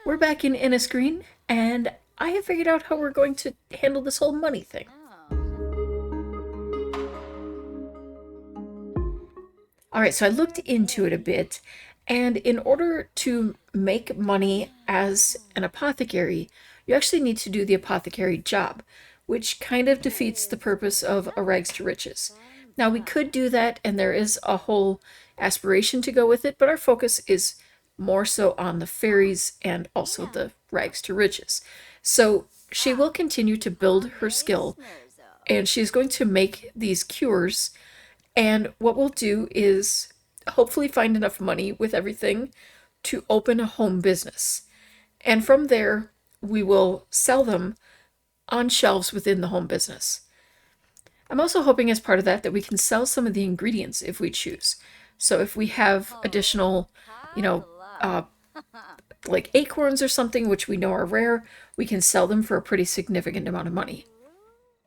We're back in Innisgreen, and I have figured out how we're going to handle this whole money thing. Alright, so I looked into it a bit, and in order to make money as an apothecary, you actually need to do the apothecary job, which kind of defeats the purpose of a rags to riches. Now, we could do that, and there is a whole aspiration to go with it, but our focus is more so on the fairies and also the rags to riches. So she will continue to build her skill, and she's going to make these cures. And what we'll do is hopefully find enough money with everything to open a home business. And from there, we will sell them on shelves within the home business. I'm also hoping as part of that we can sell some of the ingredients if we choose. So if we have additional, you know, uh, like acorns or something, which we know are rare, we can sell them for a pretty significant amount of money.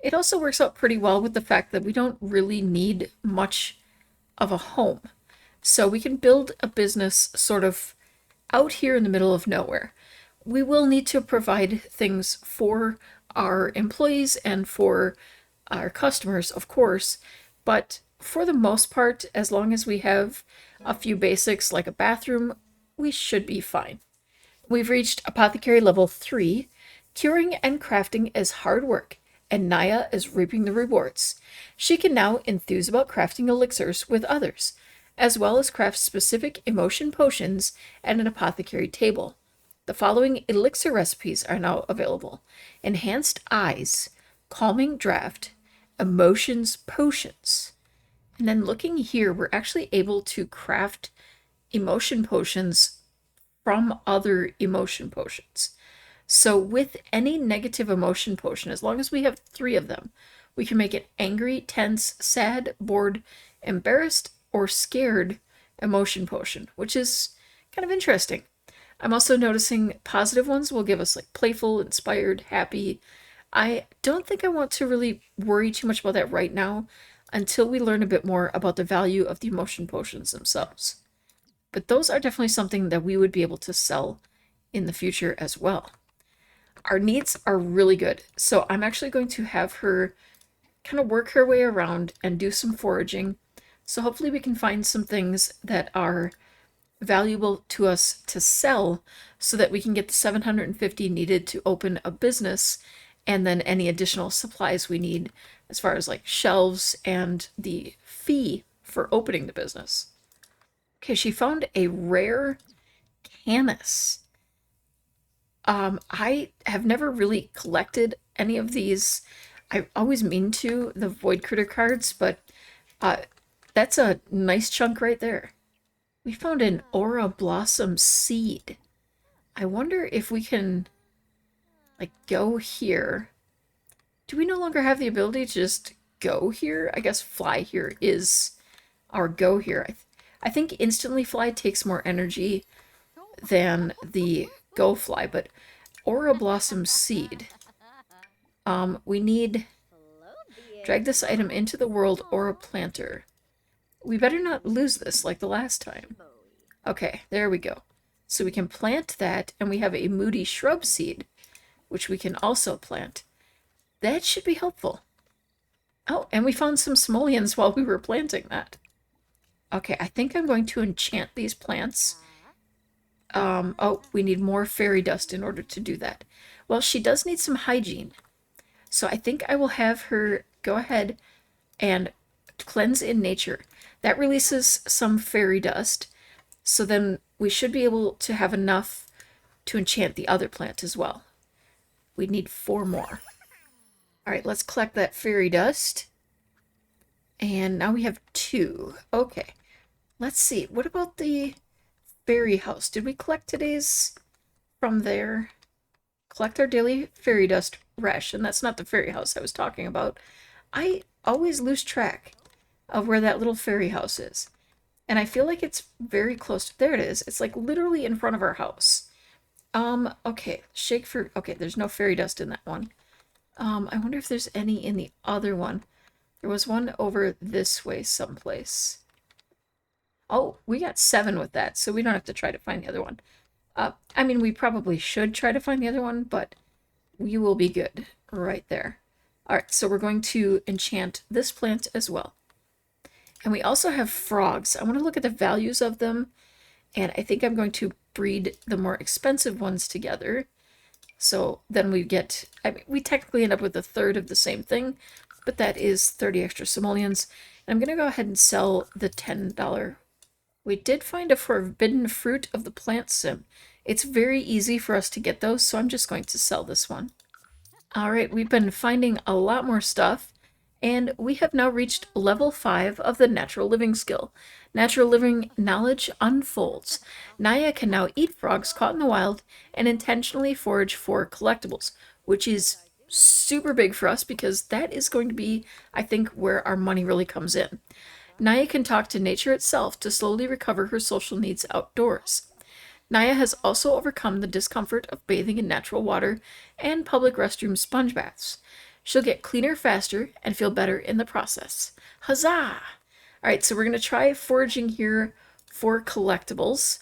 It also works out pretty well with the fact that we don't really need much of a home. So we can build a business sort of out here in the middle of nowhere. We will need to provide things for our employees and for our customers, of course, but for the most part, as long as we have a few basics like a bathroom, we should be fine. We've reached Apothecary level 3. Curing and crafting is hard work, and Naya is reaping the rewards. She can now enthuse about crafting elixirs with others, as well as craft specific emotion potions at an apothecary table. The following elixir recipes are now available: Enhanced Eyes, Calming Draft, Emotions Potions. And then looking here, we're actually able to craft emotion potions from other emotion potions. So with any negative emotion potion, as long as we have 3 of them, we can make it angry, tense, sad, bored, embarrassed, or scared emotion potion, which is kind of interesting. I'm also noticing positive ones will give us like playful, inspired, happy. I don't think I want to really worry too much about that right now until we learn a bit more about the value of the emotion potions themselves. But those are definitely something that we would be able to sell in the future as well. Our needs are really good, so I'm actually going to have her kind of work her way around and do some foraging. So hopefully we can find some things that are valuable to us to sell so that we can get the 750 needed to open a business, and then any additional supplies we need as far as like shelves and the fee for opening the business. Okay, she found a rare canis. I have never really collected any of these. I always mean to, the Void Critter cards, but uh, that's a nice chunk right there. We found an Aura Blossom seed. I wonder if we can, like, go here. Do we no longer have the ability to just go here? I guess fly here is our go here. I think instantly fly takes more energy than the go fly, but Aura Blossom seed. We need drag this item into the world Aura planter. We better not lose this like the last time. Okay, there we go. So we can plant that, and we have a moody shrub seed, which we can also plant. That should be helpful. Oh, and we found some simoleons while we were planting that. Okay, I think I'm going to enchant these plants. Oh, we need more fairy dust in order to do that. Well, she does need some hygiene. So I think I will have her go ahead and cleanse in nature. That releases some fairy dust. So then we should be able to have enough to enchant the other plant as well. We need 4 more. All right, let's collect that fairy dust. And now we have 2. Okay, let's see. What about the fairy house? Did we collect today's from there? Collect our daily fairy dust ration. That's not the fairy house I was talking about. I always lose track of where that little fairy house is. And I feel like it's very close to, there it is. It's like literally in front of our house. Okay, shake for, okay, there's no fairy dust in that one. I wonder if there's any in the other one. There was one over this way someplace. Oh, we got 7 with that, so we don't have to try to find the other one. I mean, we probably should try to find the other one, but we will be good right there. All right, so we're going to enchant this plant as well. And we also have frogs. I want to look at the values of them, and I think I'm going to breed the more expensive ones together. So then we get, I mean, we technically end up with a third of the same thing, but that is 30 extra simoleons. And I'm going to go ahead and sell the $10. We did find a forbidden fruit of the plant sim. It's very easy for us to get those, so I'm just going to sell this one. All right, we've been finding a lot more stuff, and we have now reached level 5 of the natural living skill. Natural living knowledge unfolds. Naya can now eat frogs caught in the wild and intentionally forage for collectibles, which is super big for us because that is going to be, I think, where our money really comes in. Naya can talk to nature itself to slowly recover her social needs outdoors. Naya has also overcome the discomfort of bathing in natural water and public restroom sponge baths. She'll get cleaner faster and feel better in the process. Huzzah! Alright, so we're going to try foraging here for collectibles.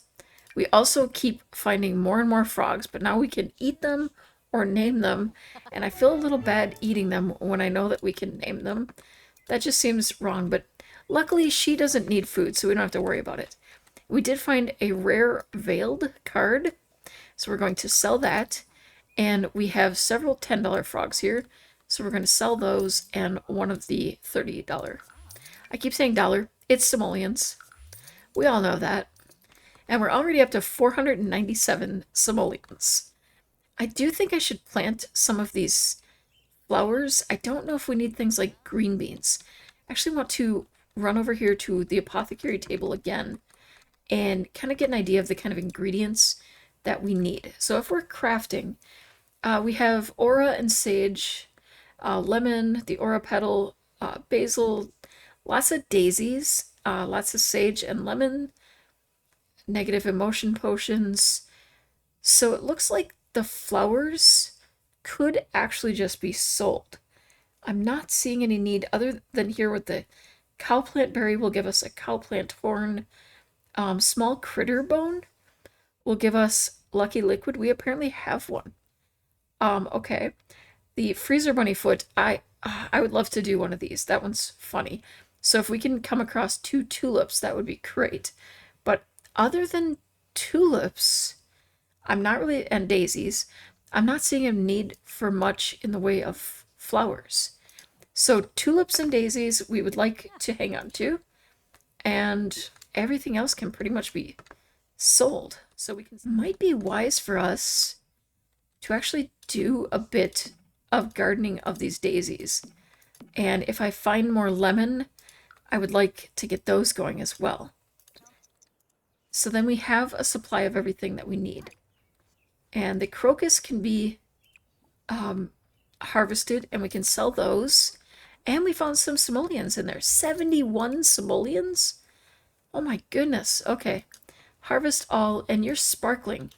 We also keep finding more and more frogs, but now we can eat them or name them, and I feel a little bad eating them when I know that we can name them. That just seems wrong, but luckily she doesn't need food, so we don't have to worry about it. We did find a rare veiled card, so we're going to sell that. And we have several $10 frogs here, so we're going to sell those and one of the $30. I keep saying dollar, it's simoleons. We all know that. And we're already up to 497 simoleons. I do think I should plant some of these flowers. I don't know if we need things like green beans. I actually want to run over here to the apothecary table again and kind of get an idea of the kind of ingredients that we need. So if we're crafting, we have aura and sage, lemon, the aura petal, basil, lots of daisies, lots of sage and lemon, negative emotion potions. So it looks like the flowers could actually just be sold. I'm not seeing any need other than here with the cowplant berry will give us a cowplant horn. Small critter bone will give us lucky liquid. We apparently have one. Okay. The freezer bunny foot, I would love to do one of these. That one's funny. So if we can come across 2 tulips, that would be great. But other than tulips, I'm not really, and daisies, I'm not seeing a need for much in the way of flowers. So tulips and daisies we would like to hang on to, and everything else can pretty much be sold. So we can, might be wise for us to actually do a bit of gardening of these daisies. And if I find more lemon, I would like to get those going as well. So then we have a supply of everything that we need. And the crocus can be harvested, and we can sell those. And we found some simoleons in there. 71 simoleons? Oh my goodness. Okay. Harvest all, and you're sparkling.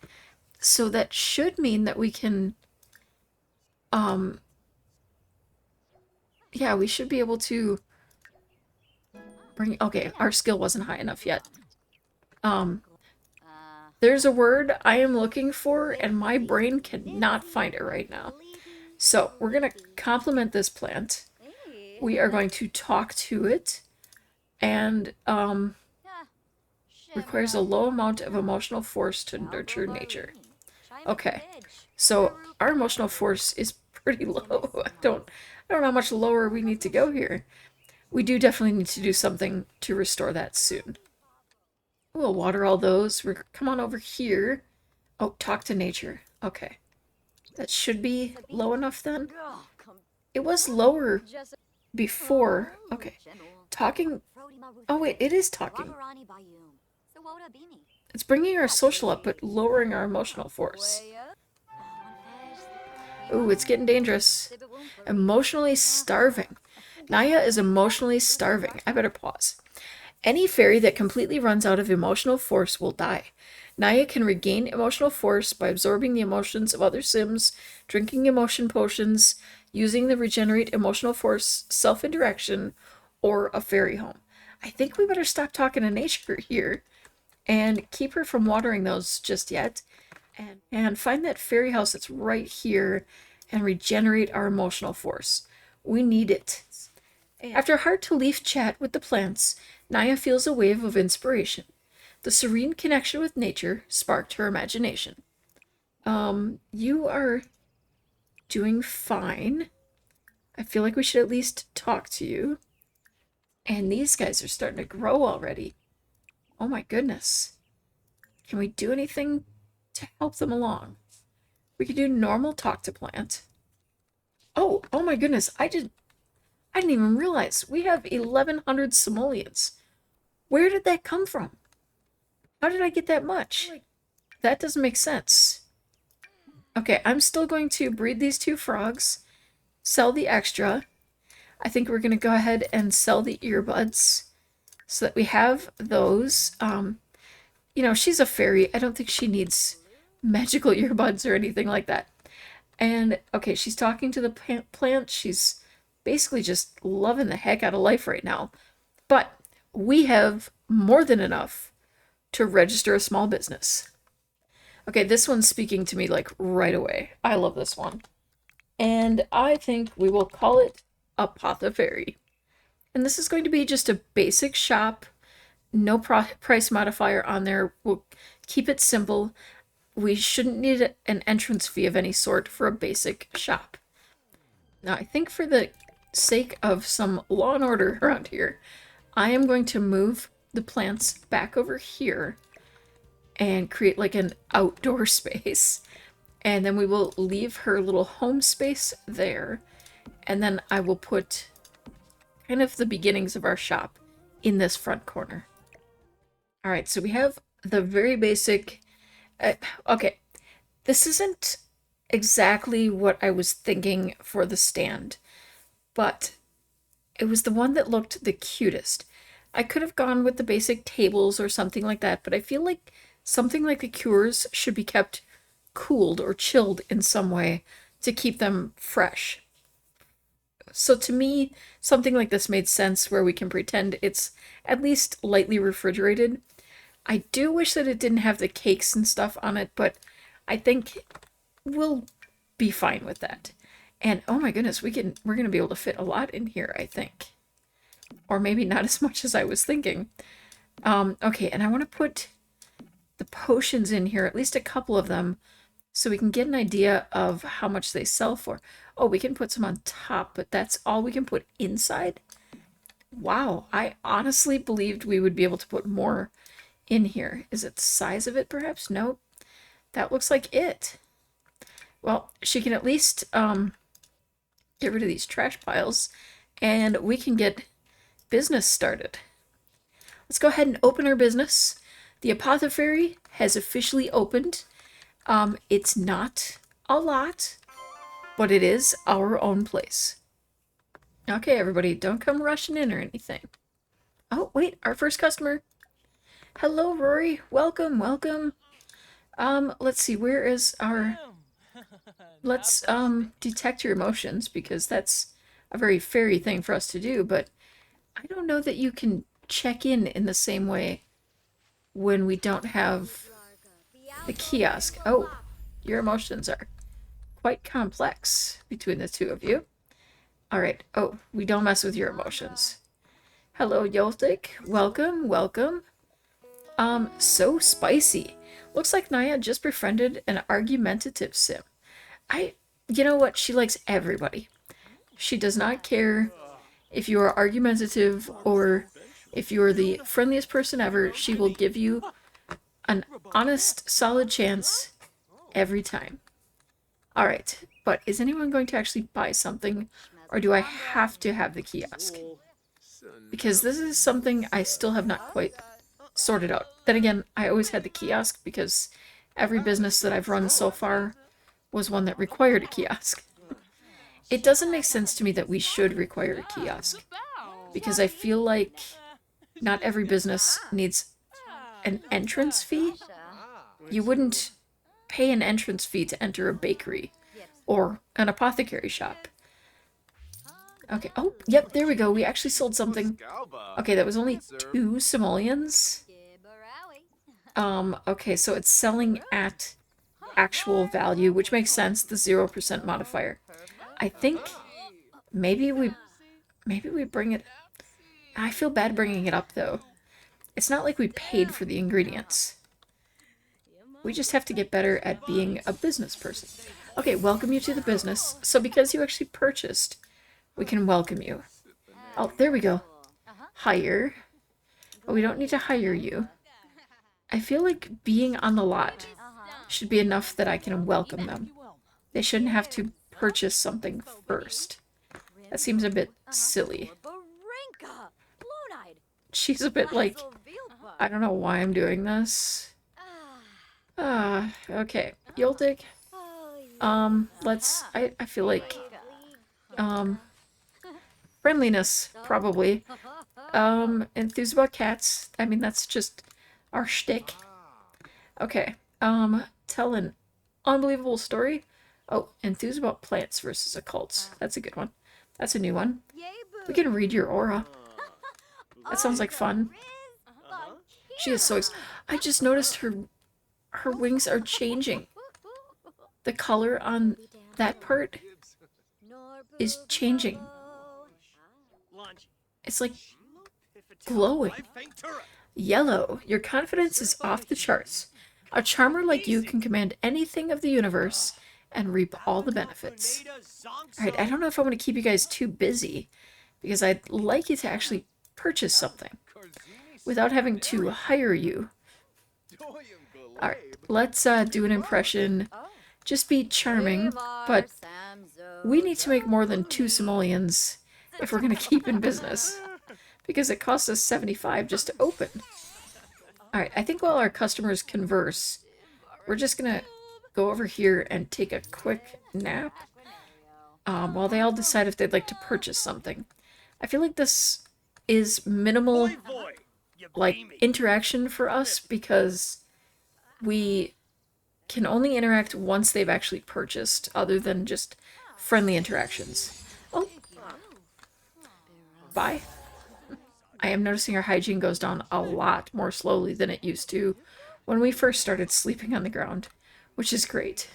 So that should mean that we can, yeah, we should be able to bring, okay, our skill wasn't high enough yet. There's a word I am looking for, and my brain cannot find it right now. So we're going to compliment this plant. We are going to talk to it, and requires a low amount of emotional force to nurture nature. Okay, so our emotional force is pretty low. I don't know how much lower we need to go here. We do definitely need to do something to restore that soon. We'll water all those. Come on over here. Oh, talk to nature. Okay. That should be low enough then. It was lower before. Okay. Talking. Oh, wait, it is talking. It's bringing our social up, but lowering our emotional force. Ooh, it's getting dangerous. Emotionally starving. Naya is emotionally starving. I better pause. Any fairy that completely runs out of emotional force will die. Naya can regain emotional force by absorbing the emotions of other Sims, drinking emotion potions, using the regenerate emotional force self-indirection, or a fairy home. I think we better stop talking to nature here and keep her from watering those just yet. and find that fairy house that's right here and regenerate our emotional force. We need it. After a heart-to-leaf chat with the plants, Naya feels a wave of inspiration. The serene connection with nature sparked her imagination. You are doing fine. I feel like we should at least talk to you. And these guys are starting to grow already. Oh my goodness. Can we do anything to help them along? We could do normal talk to plant. Oh my goodness. I didn't even realize we have 1100 simoleons. Where did that come from? How did I get that much? That doesn't make sense. Okay, I'm still going to breed these 2 frogs, sell the extra. I think we're going to go ahead and sell the earbuds so that we have those. You know, she's a fairy. I don't think she needs magical earbuds or anything like that. And, okay, she's talking to the plant. She's basically just loving the heck out of life right now. But we have more than enough to register a small business. Okay, this one's speaking to me like right away. I love this one. And I think we will call it Apothefairy. And this is going to be just a basic shop. No price modifier on there. We'll keep it simple. We shouldn't need an entrance fee of any sort for a basic shop. Now, I think for the sake of some law and order around here, I am going to move the plants back over here and create like an outdoor space. And then we will leave her little home space there. And then I will put kind of the beginnings of our shop in this front corner. All right, so we have the very basic... okay, this isn't exactly what I was thinking for the stand, but it was the one that looked the cutest. I could have gone with the basic tables or something like that, but I feel like something like the cures should be kept cooled or chilled in some way to keep them fresh. So to me, something like this made sense where we can pretend it's at least lightly refrigerated. I do wish that it didn't have the cakes and stuff on it, but I think we'll be fine with that. And oh my goodness, we're gonna be able to fit a lot in here, I think. Or maybe not as much as I was thinking. Okay, and I want to put the potions in here, at least a couple of them, so we can get an idea of how much they sell for. Oh, we can put some on top, but that's all we can put inside? Wow, I honestly believed we would be able to put more in here. Is it the size of it, perhaps? Nope. That looks like it. Well, she can at least get rid of these trash piles, and we can get business started. Let's go ahead and open our business. The Apothefairy has officially opened. It's not a lot, but it is our own place. Okay, everybody, don't come rushing in or anything. Oh, wait, our first customer. Hello, Rory. Welcome, welcome. Let's see, where is our... Let's, detect your emotions, because that's a very fairy thing for us to do, but I don't know that you can check in the same way when we don't have the kiosk. Oh, your emotions are quite complex between the two of you. All right. Oh, we don't mess with your emotions. Hello, Yoltik. Welcome, welcome. So spicy. Looks like Naya just befriended an argumentative sim. You know what? She likes everybody. She does not care if you are argumentative or if you are the friendliest person ever. She will give you an honest, solid chance every time. All right, but is anyone going to actually buy something, or do I have to have the kiosk? Because this is something I still have not quite sorted out. Then again, I always had the kiosk because every business that I've run so far was one that required a kiosk. It doesn't make sense to me that we should require a kiosk, because I feel like not every business needs an entrance fee. You wouldn't pay an entrance fee to enter a bakery or an apothecary shop. Okay, oh, yep, there we go. We actually sold something. Okay, that was only 2 simoleons. Okay, so it's selling at actual value, which makes sense, the 0% modifier. I think maybe we bring it. I feel bad bringing it up though. It's not like we paid for the ingredients. We just have to get better at being a business person. Okay, welcome you to the business. So because you actually purchased, we can welcome you. Oh, there we go. Hire. Oh, we don't need to hire you. I feel like being on the lot should be enough that I can welcome them. They shouldn't have to purchase something first. That seems a bit silly. She's a bit like, I don't know why I'm doing this. Okay. Yoltik. I feel like, friendliness, probably. Enthused about cats. I mean, that's just our shtick. Okay. Tell an unbelievable story. Oh, enthused about plants versus occults. That's a good one. That's a new one. We can read your aura. That sounds like fun. She is so I just noticed her wings are changing. The color on that part is changing. It's like glowing. Yellow. Your confidence is off the charts. A charmer like you can command anything of the universe and reap all the benefits. Alright, I don't know if I want to keep you guys too busy, because I'd like you to actually purchase something without having to hire you. Alright, let's do an impression. Just be charming, but we need to make more than 2 simoleons if we're going to keep in business, because it costs us 75 just to open. Alright, I think while our customers converse, we're just going to go over here and take a quick nap while they all decide if they'd like to purchase something. I feel like this is minimal, like, interaction for us, because we can only interact once they've actually purchased, other than just friendly interactions. Oh. Bye. I am noticing our hygiene goes down a lot more slowly than it used to when we first started sleeping on the ground, which is great.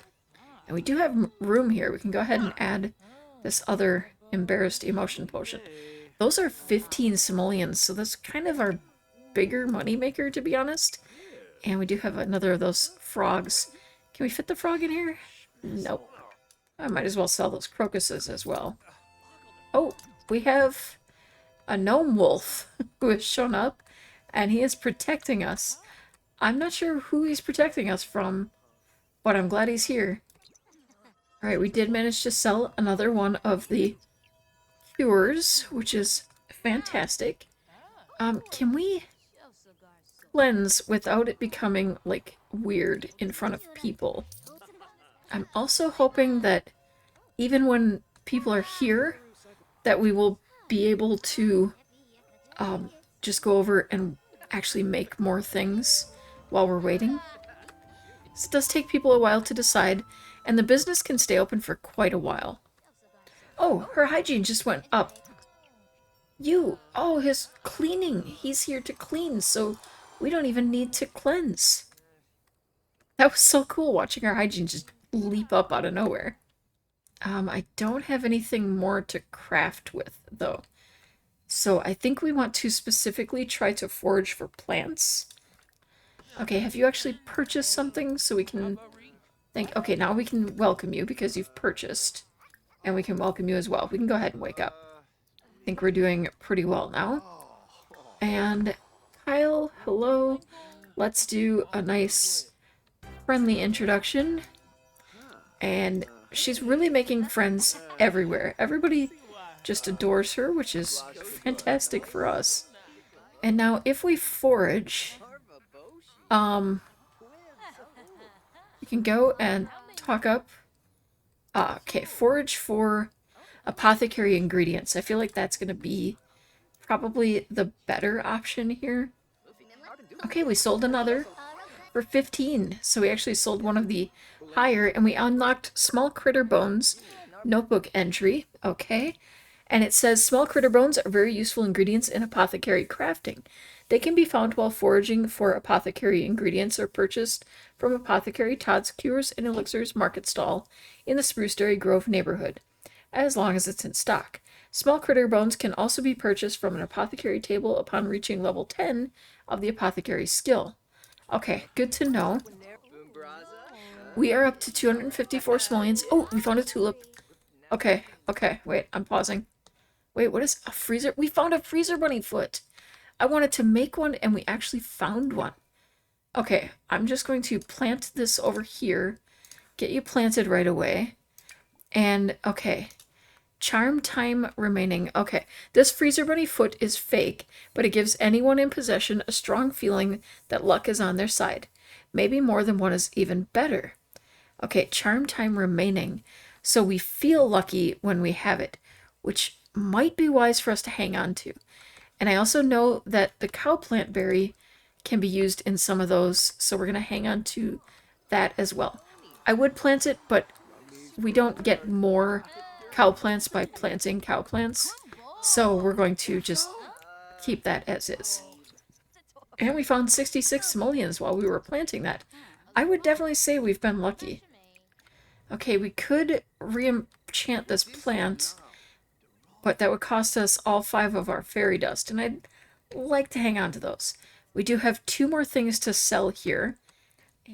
And we do have room here. We can go ahead and add this other embarrassed emotion potion. Those are 15 simoleons, so that's kind of our bigger moneymaker, to be honest. And we do have another of those frogs. Can we fit the frog in here? Nope. I might as well sell those crocuses as well. Oh, we have a gnome wolf who has shown up, and he is protecting us. I'm not sure who he's protecting us from, but I'm glad he's here. Alright, we did manage to sell another one of the cures, which is fantastic. Can we cleanse without it becoming, like, weird in front of people? I'm also hoping that even when people are here, that we will be able to just go over and actually make more things while we're waiting. This does take people a while to decide, and the business can stay open for quite a while. Oh, her hygiene just went up. Oh, his cleaning. He's here to clean, so we don't even need to cleanse. That was so cool watching our hygiene just leap up out of nowhere. I don't have anything more to craft with, though. So I think we want to specifically try to forage for plants. Okay, have you actually purchased something so we can think? Okay, now we can welcome you because you've purchased. And we can welcome you as well. We can go ahead and wake up. I think we're doing pretty well now. And Kyle, hello. Let's do a nice friendly introduction. And she's really making friends everywhere. Everybody just adores her, which is fantastic for us. And now if we forage, you can go and talk up. Okay, forage for apothecary ingredients. I feel like that's going to be probably the better option here. Okay, we sold another for 15. So we actually sold one of the higher, and we unlocked small critter bones notebook entry. Okay. And it says small critter bones are very useful ingredients in apothecary crafting. They can be found while foraging for apothecary ingredients or purchased from Apothecary Todd's Cures and Elixirs market stall in the Spruceberry Grove neighborhood, as long as it's in stock. Small critter bones can also be purchased from an apothecary table upon reaching level 10 of the apothecary skill. Okay, good to know. We are up to 254 simoleons. Oh, we found a tulip. Okay, wait, I'm pausing. Wait, what is a freezer? We found a freezer bunny foot. I wanted to make one and we actually found one. Okay, I'm just going to plant this over here. Get you planted right away. And, okay. Charm time remaining. Okay, this freezer bunny foot is fake, but it gives anyone in possession a strong feeling that luck is on their side. Maybe more than one is even better. Okay, charm time remaining. So we feel lucky when we have it, which might be wise for us to hang on to. And I also know that the cowplant berry can be used in some of those, so we're going to hang on to that as well. I would plant it, but we don't get more cow plants by planting cow plants, so we're going to just keep that as is. And we found 66 simoleons while we were planting that. I would definitely say we've been lucky. Okay, we could re-enchant this plant, but that would cost us all 5 of our fairy dust, and I'd like to hang on to those. We do have 2 more things to sell here.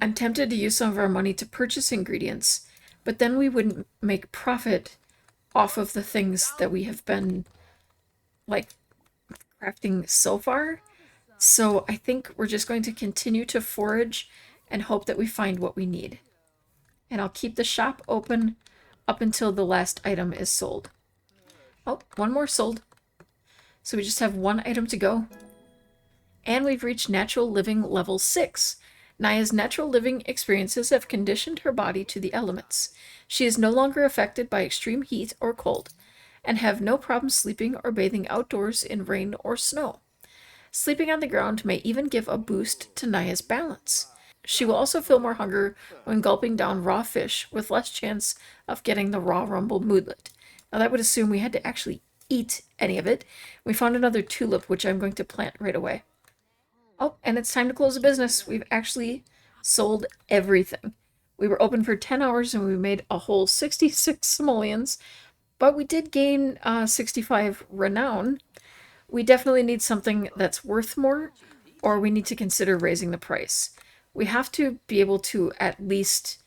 I'm tempted to use some of our money to purchase ingredients, but then we wouldn't make profit off of the things that we have been, like, crafting so far. So I think we're just going to continue to forage and hope that we find what we need. And I'll keep the shop open up until the last item is sold. Oh, 1 more sold. So we just have 1 item to go. And we've reached natural living level 6. Naya's natural living experiences have conditioned her body to the elements. She is no longer affected by extreme heat or cold, and have no problem sleeping or bathing outdoors in rain or snow. Sleeping on the ground may even give a boost to Naya's balance. She will also feel more hunger when gulping down raw fish, with less chance of getting the raw rumble moodlet. Now that would assume we had to actually eat any of it. We found another tulip, which I'm going to plant right away. Oh, and it's time to close the business. We've actually sold everything. We were open for 10 hours and we made a whole 66 simoleons, but we did gain 65 renown. We definitely need something that's worth more, or we need to consider raising the price. We have to be able to at least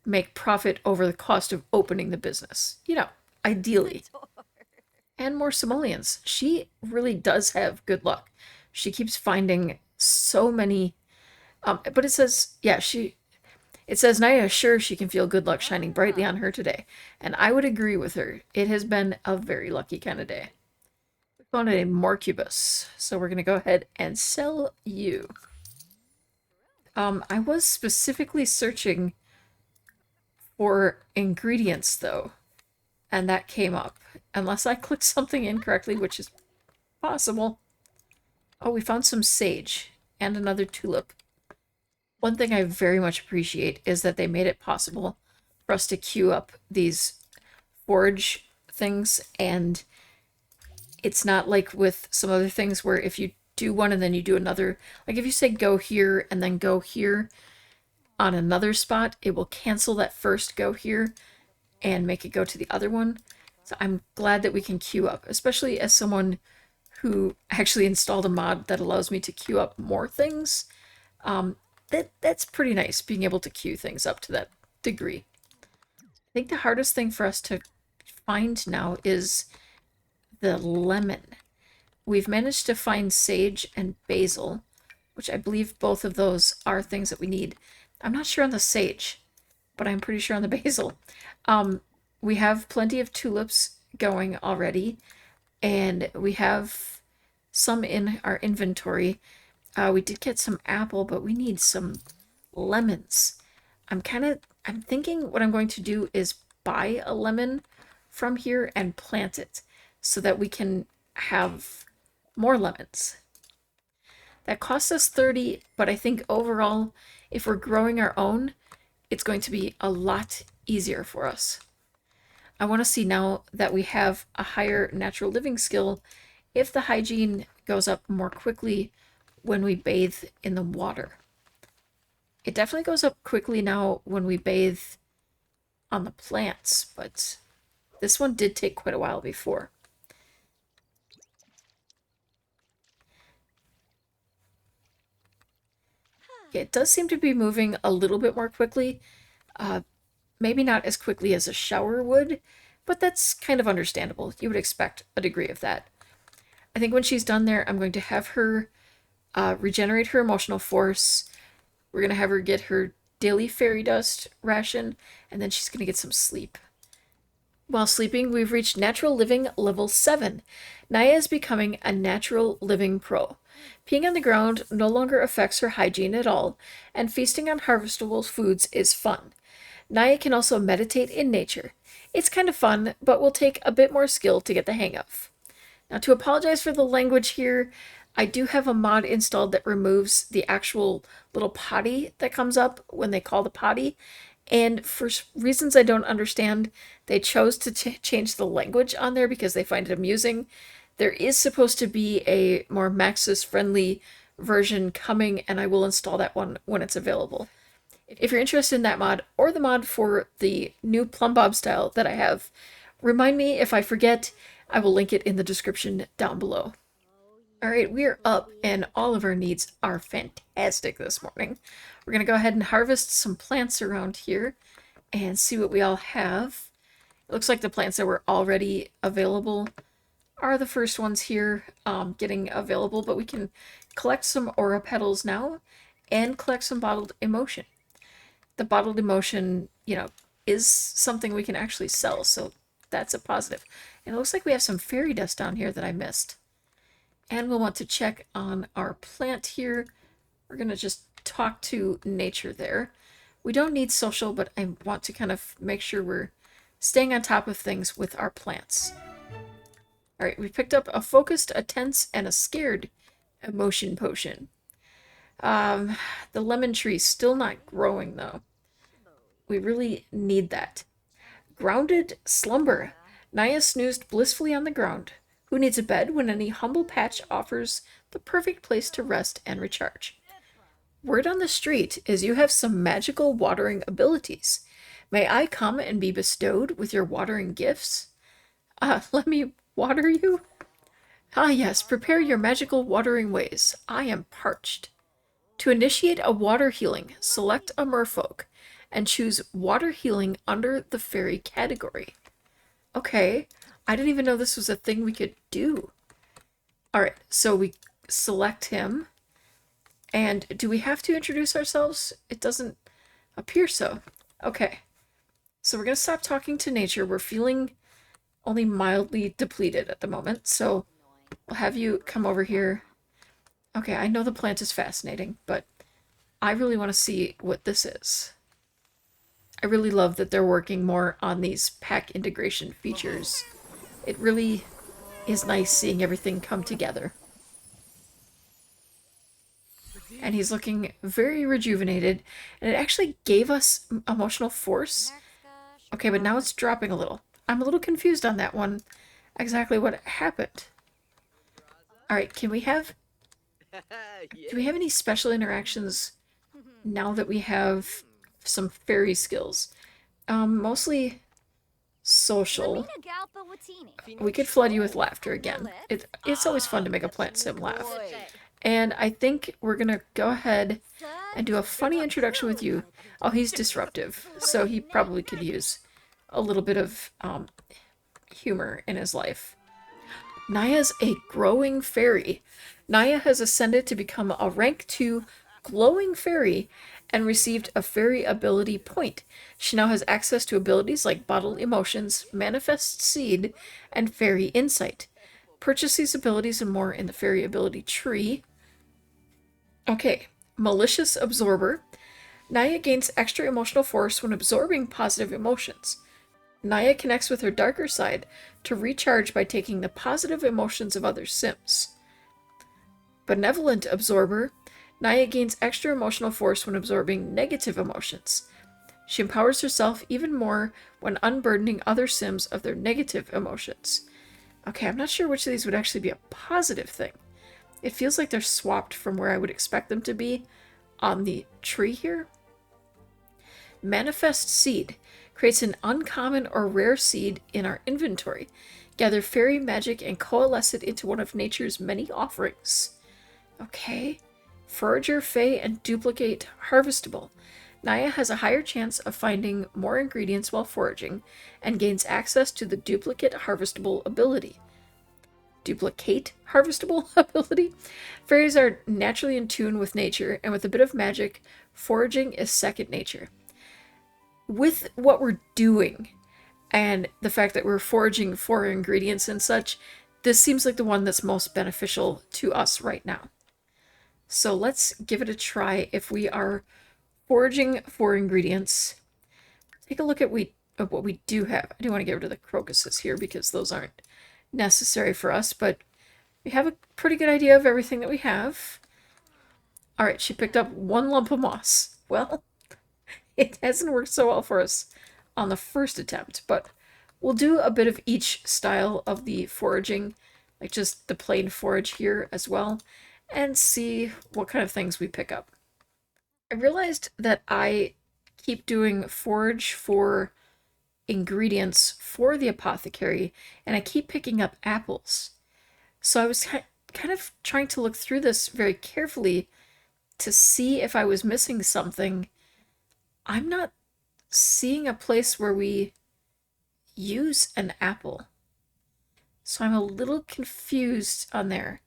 make profit over the cost of opening the business. You know, ideally. And more simoleons. She really does have good luck. She keeps finding so many, but it says, yeah, it says, Naya is sure she can feel good luck shining brightly on her today. And I would agree with her. It has been a very lucky kind of day. We found a Morcubus, so we're going to go ahead and sell you. I was specifically searching for ingredients, though, and that came up. Unless I clicked something incorrectly, which is possible. Oh, we found some sage and another tulip. One thing I very much appreciate is that they made it possible for us to queue up these forage things, and it's not like with some other things where if you do one and then you do another, like if you say go here and then go here on another spot, it will cancel that first go here and make it go to the other one. So I'm glad that we can queue up, especially as someone who actually installed a mod that allows me to queue up more things. That's pretty nice, being able to queue things up to that degree. I think the hardest thing for us to find now is the lemon. We've managed to find sage and basil, which I believe both of those are things that we need. I'm not sure on the sage, but I'm pretty sure on the basil. We have plenty of tulips going already, and we have some in our inventory. We did get some apple, but we need some lemons. I'm thinking what I'm going to do is buy a lemon from here and plant it so that we can have more lemons. That costs us 30, but I think overall, if we're growing our own, it's going to be a lot easier for us. I want to see now that we have a higher natural living skill, if the hygiene goes up more quickly when we bathe in the water. It definitely goes up quickly now when we bathe on the plants, but this one did take quite a while before. Okay, it does seem to be moving a little bit more quickly. Maybe not as quickly as a shower would, but that's kind of understandable. You would expect a degree of that. I think when she's done there, I'm going to have her regenerate her emotional force. We're going to have her get her daily fairy dust ration, and then she's going to get some sleep. While sleeping, we've reached Natural Living Level 7. Naya is becoming a Natural Living Pro. Peeing on the ground no longer affects her hygiene at all, and feasting on harvestable foods is fun. Naya can also meditate in nature. It's kind of fun, but will take a bit more skill to get the hang of. Now, to apologize for the language here, I do have a mod installed that removes the actual little potty that comes up when they call the potty. And for reasons I don't understand, they chose to change the language on there because they find it amusing. There is supposed to be a more Maxis-friendly version coming, and I will install that one when it's available. If you're interested in that mod, or the mod for the new Plumb Bob style that I have, remind me if I forget. I will link it in the description down below. Alright, we are up, and all of our needs are fantastic this morning. We're going to go ahead and harvest some plants around here and see what we all have. It looks like the plants that were already available are the first ones here getting available, but we can collect some aura petals now and collect some bottled emotion. The bottled emotion, is something we can actually sell, so that's a positive. And it looks like we have some fairy dust down here that I missed. And we'll want to check on our plant here. We're going to just talk to nature there. We don't need social, but I want to kind of make sure we're staying on top of things with our plants. All right, we picked up a focused, a tense, and a scared emotion potion. The lemon tree's still not growing, though. We really need that. Grounded slumber. Naya snoozed blissfully on the ground. Who needs a bed when any humble patch offers the perfect place to rest and recharge? Word on the street is you have some magical watering abilities. May I come and be bestowed with your watering gifts? Let me water you? Ah yes, prepare your magical watering ways. I am parched. To initiate a water healing, select a merfolk and choose water healing under the fairy category. Okay, I didn't even know this was a thing we could do. Alright, so we select him. And do we have to introduce ourselves? It doesn't appear so. Okay, so we're going to stop talking to nature. We're feeling only mildly depleted at the moment, so we'll have you come over here. Okay, I know the plant is fascinating, but I really want to see what this is. I really love that they're working more on these pack integration features. It really is nice seeing everything come together. And he's looking very rejuvenated, and it actually gave us emotional force. Okay, but now it's dropping a little. I'm a little confused on that one. Exactly what happened. Alright, do we have any special interactions now that we have some fairy skills? Mostly social. We could flood you with laughter again. It's always fun to make a plant sim laugh. And I think we're gonna go ahead and do a funny introduction with you. Oh, he's disruptive, so he probably could use a little bit of humor in his life. Naya's a growing fairy. Naya has ascended to become a rank 2 glowing fairy and received a fairy ability point. She now has access to abilities like Bottle Emotions, Manifest Seed, and Fairy Insight. Purchase these abilities and more in the fairy ability tree. Okay, Malicious Absorber. Naya gains extra emotional force when absorbing positive emotions. Naya connects with her darker side to recharge by taking the positive emotions of other Sims. Benevolent Absorber. Naya gains extra emotional force when absorbing negative emotions. She empowers herself even more when unburdening other Sims of their negative emotions. Okay, I'm not sure which of these would actually be a positive thing. It feels like they're swapped from where I would expect them to be on the tree here. Manifest Seed creates an uncommon or rare seed in our inventory. Gather fairy magic and coalesce it into one of nature's many offerings. Okay. Forager, Fey, and Duplicate Harvestable. Naya has a higher chance of finding more ingredients while foraging and gains access to the Duplicate Harvestable ability. Duplicate Harvestable ability? Fairies are naturally in tune with nature, and with a bit of magic, foraging is second nature. With what we're doing and the fact that we're foraging for ingredients and such, this seems like the one that's most beneficial to us right now. So let's give it a try. If we are foraging for ingredients, take a look at what we do have. I do want to get rid of the crocuses here because those aren't necessary for us, but we have a pretty good idea of everything that we have. All right, she picked up one lump of moss. Well, it hasn't worked so well for us on the first attempt, but we'll do a bit of each style of the foraging, like just the plain forage here as well, and see what kind of things we pick up. I realized that I keep doing forage for ingredients for the apothecary, and I keep picking up apples. So I was kind of trying to look through this very carefully to see if I was missing something. I'm not seeing a place where we use an apple. So I'm a little confused on there.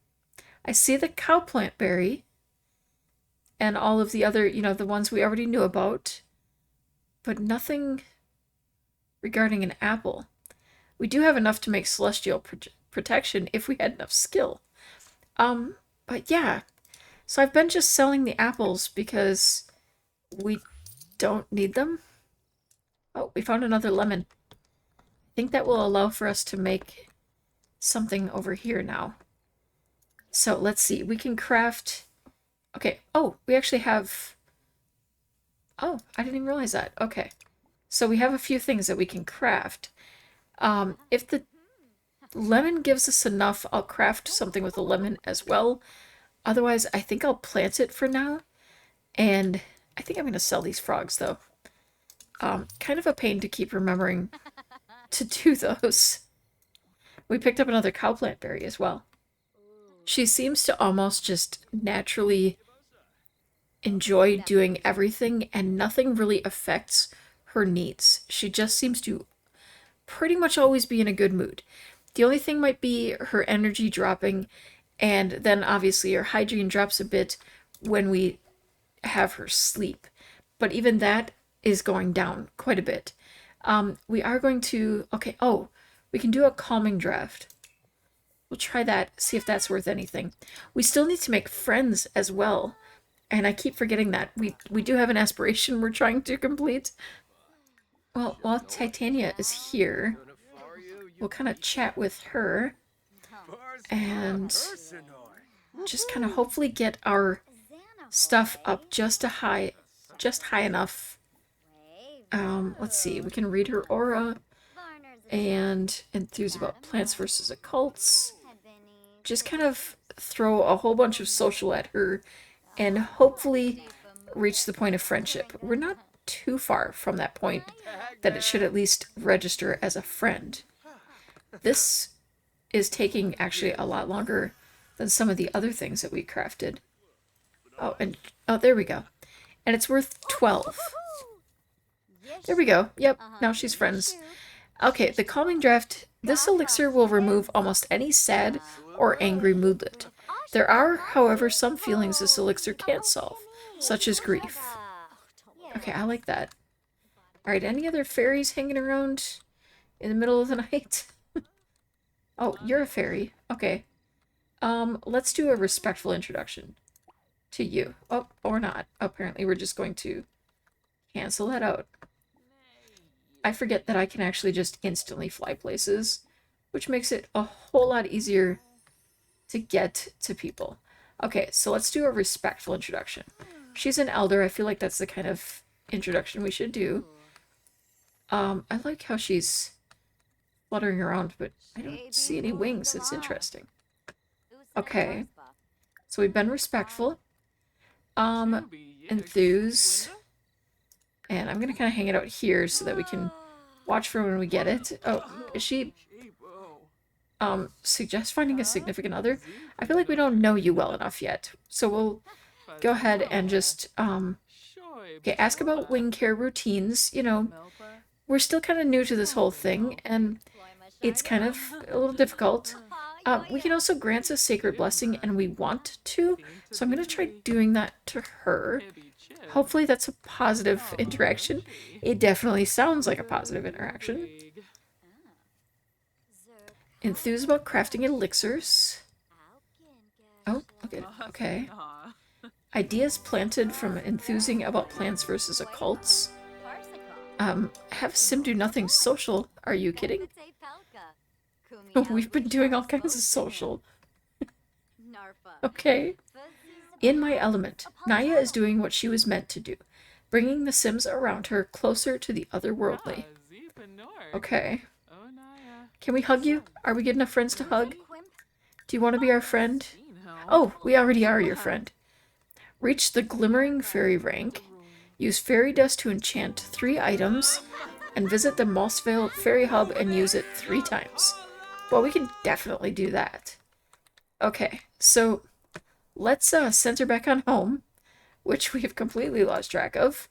I see the cowplant berry and all of the other, the ones we already knew about, but nothing regarding an apple. We do have enough to make celestial protection if we had enough skill. But yeah. So I've been just selling the apples because we don't need them. Oh, we found another lemon. I think that will allow for us to make something over here now. So let's see. We can craft... Okay. Oh, we actually have... Oh, I didn't even realize that. Okay. So we have a few things that we can craft. If the lemon gives us enough, I'll craft something with a lemon as well. Otherwise, I think I'll plant it for now. And I think I'm going to sell these frogs, though. Kind of a pain to keep remembering to do those. We picked up another cowplant berry as well. She seems to almost just naturally enjoy doing everything, and nothing really affects her needs. She just seems to pretty much always be in a good mood. The only thing might be her energy dropping, and then obviously her hygiene drops a bit when we have her sleep. But even that is going down quite a bit. We are going to... Okay, oh, we can do a calming draft. We'll try that, see if that's worth anything. We still need to make friends as well. And I keep forgetting that. We do have an aspiration we're trying to complete. Well, while Titania is here, we'll kind of chat with her. And just kind of hopefully get our stuff up just high enough. Let's see, we can read her aura and enthuse about plants versus occults. Just kind of throw a whole bunch of social at her and hopefully reach the point of friendship. We're not too far from that point that it should at least register as a friend. This is taking actually a lot longer than some of the other things that we crafted. Oh, there we go. And it's worth 12. There we go. Yep, now she's friends. Okay, the calming draft. This elixir will remove almost any sad or angry moodlet. There are, however, some feelings this elixir can't solve, such as grief. Okay, I like that. Alright, any other fairies hanging around in the middle of the night? Oh, you're a fairy. Okay. Let's do a respectful introduction to you. Oh, or not. Apparently we're just going to cancel that out. I forget that I can actually just instantly fly places, which makes it a whole lot easier to get to people. Okay, so let's do a respectful introduction. She's an elder. I feel like that's the kind of introduction we should do. I like how she's fluttering around, but I don't see any wings. It's interesting. Okay. So we've been respectful. Enthuse. And I'm gonna kind of hang it out here so that we can watch for when we get it. Oh, is she... suggest finding a significant other? I feel like we don't know you well enough yet. So we'll go ahead and just, okay, ask about wing care routines. You know, we're still kind of new to this whole thing, and it's kind of a little difficult. We can also grant a sacred blessing, and we want to, so I'm going to try doing that to her. Hopefully that's a positive interaction. It definitely sounds like a positive interaction. Enthuse about crafting elixirs. Oh, okay, okay. Ideas planted from enthusing about plants versus occults. Have Sim do nothing social. Are you kidding? We've been doing all kinds of social. Okay. In my element, Naya is doing what she was meant to do, bringing the Sims around her closer to the otherworldly. Okay. Can we hug you? Are we good enough friends to hug? Do you want to be our friend? Oh, we already are your friend. Reach the glimmering fairy rank. Use fairy dust to enchant 3 items. And visit the Mossvale Fairy Hub and use it 3 times. Well, we can definitely do that. Okay, so let's send her back on home, which we have completely lost track of.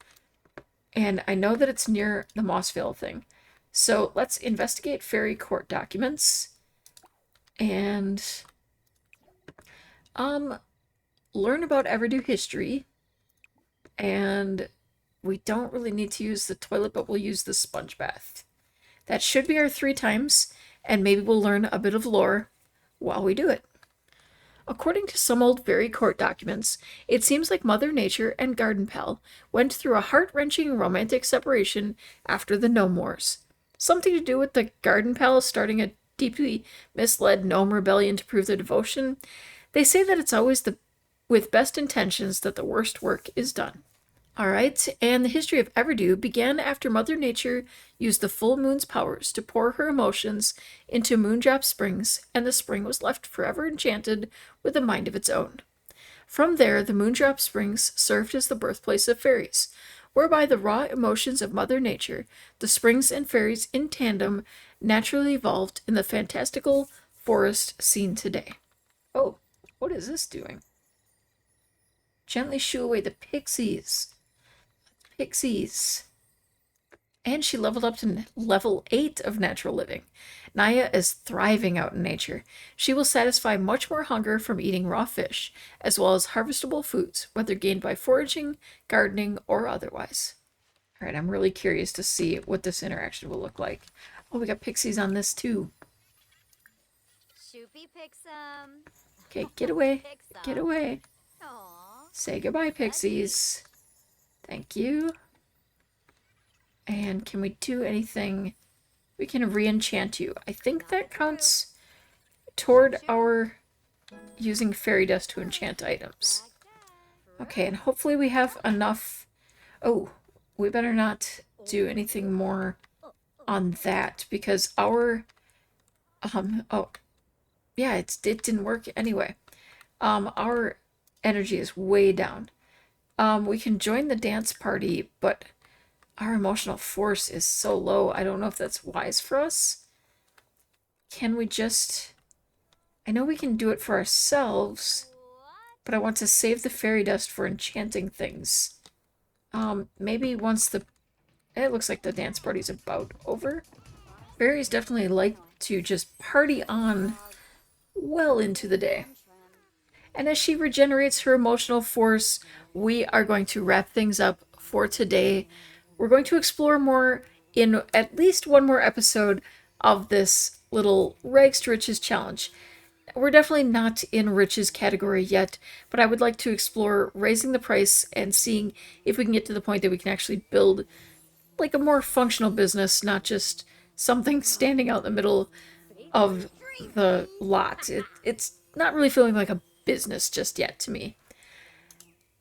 And I know that it's near the Mossvale thing. So let's investigate fairy court documents. And learn about Everdew history. And we don't really need to use the toilet, but we'll use the sponge bath. That should be our 3 times, and maybe we'll learn a bit of lore while we do it. According to some old fairy court documents, it seems like Mother Nature and Garden Pal went through a heart-wrenching romantic separation after the Gnome Wars. Something to do with the Garden Pal starting a deeply misled gnome rebellion to prove their devotion. They say that it's always with best intentions that the worst work is done. Alright, and the history of Everdew began after Mother Nature used the full moon's powers to pour her emotions into Moondrop Springs, and the spring was left forever enchanted with a mind of its own. From there, the Moondrop Springs served as the birthplace of fairies, whereby the raw emotions of Mother Nature, the springs and fairies in tandem, naturally evolved in the fantastical forest seen today. Oh, what is this doing? Gently shoo away the pixies. Pixies. And she leveled up to level 8 of natural living. Naya is thriving out in nature. She will satisfy much more hunger from eating raw fish, as well as harvestable foods, whether gained by foraging, gardening, or otherwise. Alright, I'm really curious to see what this interaction will look like. Oh, we got pixies on this too. Okay, get away. Get away. Say goodbye, pixies. Thank you. And can we do anything? We can re-enchant you. I think that counts toward our using fairy dust to enchant items. Okay, and hopefully we have enough. Oh, we better not do anything more on that because our oh yeah, it didn't work anyway. Our energy is way down. We can join the dance party, but our emotional force is so low. I don't know if that's wise for us. Can we just... I know we can do it for ourselves, but I want to save the fairy dust for enchanting things. Maybe once the... It looks like the dance party's about over. Fairies definitely like to just party on well into the day. And as she regenerates her emotional force, we are going to wrap things up for today. We're going to explore more in at least one more episode of this little Rags to Riches challenge. We're definitely not in Riches category yet, but I would like to explore raising the price and seeing if we can get to the point that we can actually build like a more functional business, not just something standing out in the middle of the lot. It's not really feeling like a business just yet to me.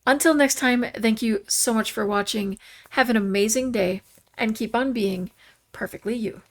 Until next time, thank you so much for watching. Have an amazing day and keep on being perfectly you.